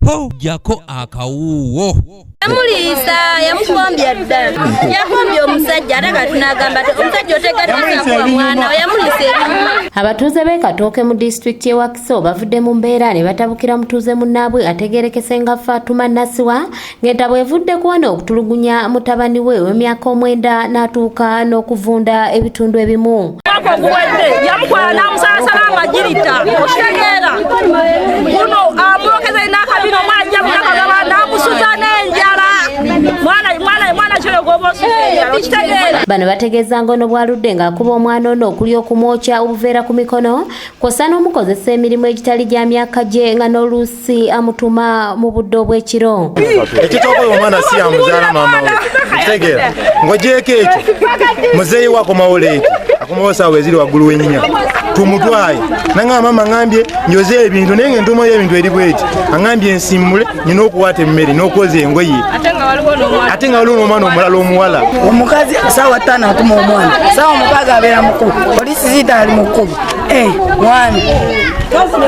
po jako akawuwo. Yamulisa yamukombya dda. Yakombya omusajja ataka tunagamba omusajja otegadde mwana yamulisa ebyuma. Abatuuze b'e Katooke mu disitulikiti y'e Wakiso bavudde mu mbeera ne batabukira mutuuze munnaabwe ategeerekese nga Fatuma Nasiwa ng'entabwe evudde kuwona okutulugunya mutabani we w'emyaka 9 n'atuuka n'okuvunda ebitundu ebimu. Yamukola n'amusaasala amagirita okitegeera guno amulokeza n'akabino mwajja mukagaba n'amusuza n'enjala mwana kitegeera. Bano bategeeza ngono bwaludde ng'akuba omwana ono okuli okumwokya obuveera ku mikono kw'ossa n'omukozesa emirimu egitali gya myaka gye nga n'oluusi amutuma mu budde obw'ekiro. Ekitookola omwana si yamuzaala maama we kitegeera ng'ogyeko ekyo muzeeyi we akomawo leeti akomawo saawa eziri waggulu w'ennya tumutwaye nanga maama ngambye njoze ebintu naye ng'entuumo y'ebintu eri bweti angambye ensimmule nina okuwaata emmere n'okwoza engoye ate nga waliwo n'omwana omulala omuwala. Omukazi saawa 5 atuma omwana saawa 6 abeera mukulu poliisi ziyita ali mukulu mwana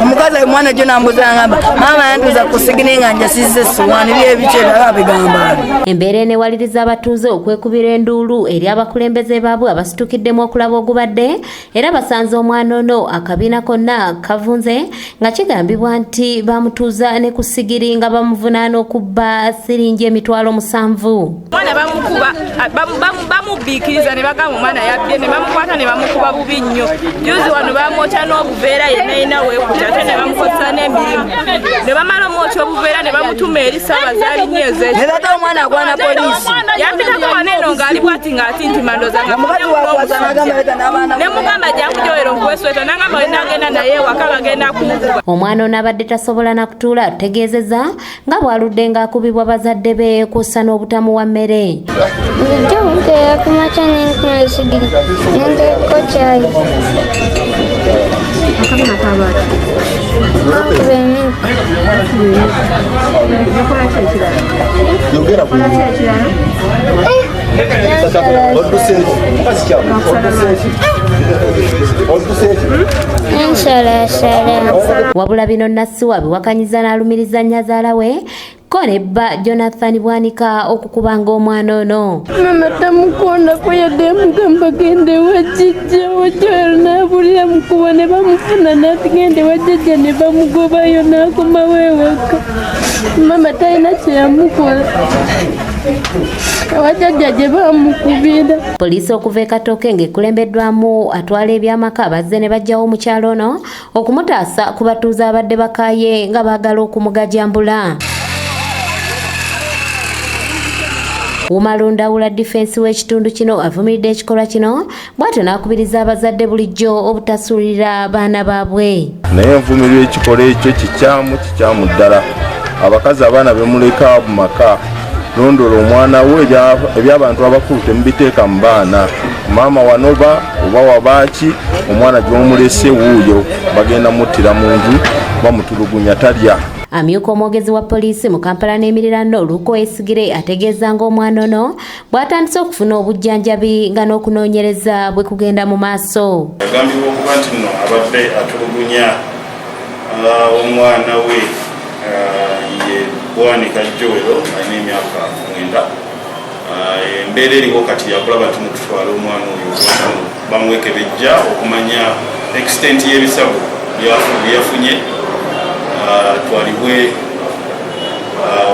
omukazi ayo mwana gyo nambuza ngamba maama yantuuza ku sigini nga njasize essowaani by'ebiceera bigamba. Embeera enewaliriza abatuuze okwekubira enduulu eri abakulembeze baabwe abasitukiddemu okulaba ogubadde era basanze omwana ono akabiina konna kavunze nga kigambibwa nti bamutuuza ne ku sigiri nga bamuvunaana okubba siringi emitwalo 7. Mwana bamukuba bamubiikiriza ne bagamba omwana yabbye ne bamukwata ne bamukuba bubi nnyo. Juzi wano bamwokya n'obuveera yenna weekuta ate ne bamukozesa n'emirimu ne bamala omwokya obuveera ne bamutuma eri Ssaabazaali Nyeeze ne bata omwana agwana poliisi yampitako wano eno ng'ali bwati ng'ati nti mandoza nga ne mugamba jankujoyera okwesweta nagamba we nagenda naye ewaka bagenda kumukuba. Omwana ono abadde tasobola na kutuula tutegeezezza nga bwaludde ng'akubibwa bazadde be kussa n'obutamu wa mmere. Wabula bino Nasiwa biwakanyiza n'alumiriza nnyazaala we ko ne bba Jonathan Bwanika okukubanga omwana ono. Mama tamukonda ko yadde mugamba gende wajjajja wajoyero n'abulira mukuba ne bamufuna n'ati gende wajjajja ne bamugobayo n'akomawo ewaka. Mama talina kye yamukola wajjajja gye bamukubira. Poliisi okuva e Katooke ng'ekulembeddwamu atwala ebyamaka bazze ne bajjawo mu kyalo ono okumutaasa ku batuuze abadde bakaaye nga baagala okumugajambula. Umalundawula defense w'ekitundu kino avumiridde ekikolwa kino bw'atyo n'akubiriza abazadde bulijjo obutasuulira baana baabwe. Naye nvumirira ekikolwa ekyo kikyamu ddala. Abakazi abaana bemuleka mu maka londola omwana we eby'abantu abakulu temubiteeka mu baana. Maama wanoba oba wabaaki omwana gy'omulese wuuyo bagenda muttira mu nju bamutulugunya talya. Amyuka omwogezi wa poliisi mu Kampala n'emiriraano Luko Esigire ategeeza ng'omwana ono bw'atandise okufuna obujjanjabi nga n'okunoonyereza bwe kugenda mu maaso. Yagambibwa okuba nti nno abadde atulugunya omwana we ye Bwanika Joero alina emyaka 9. Embeera eriwo kati yakulaba nti mukutwala omwana oyo bamuwekebejja okumanya extent y'ebisago byafunye twalibwe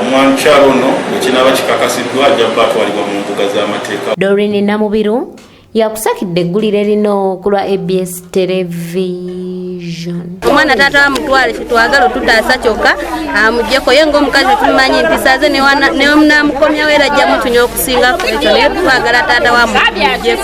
omwana kyalo ono ekinaba kikakasiddwa ajja kuba atwalibwa mu mbuga z'amateeka. Doreen Namubiru yakusakidde eggulire lino ku lwa ABS Television. Omwana taata amutwale kitwagala otutaasa kyokka amuggyeko ye ng'omukazi tumanyi empisa ze ne namukomyawo era ajja mutunya okusinga ku ekyo naye twagala taata wa muggyeko.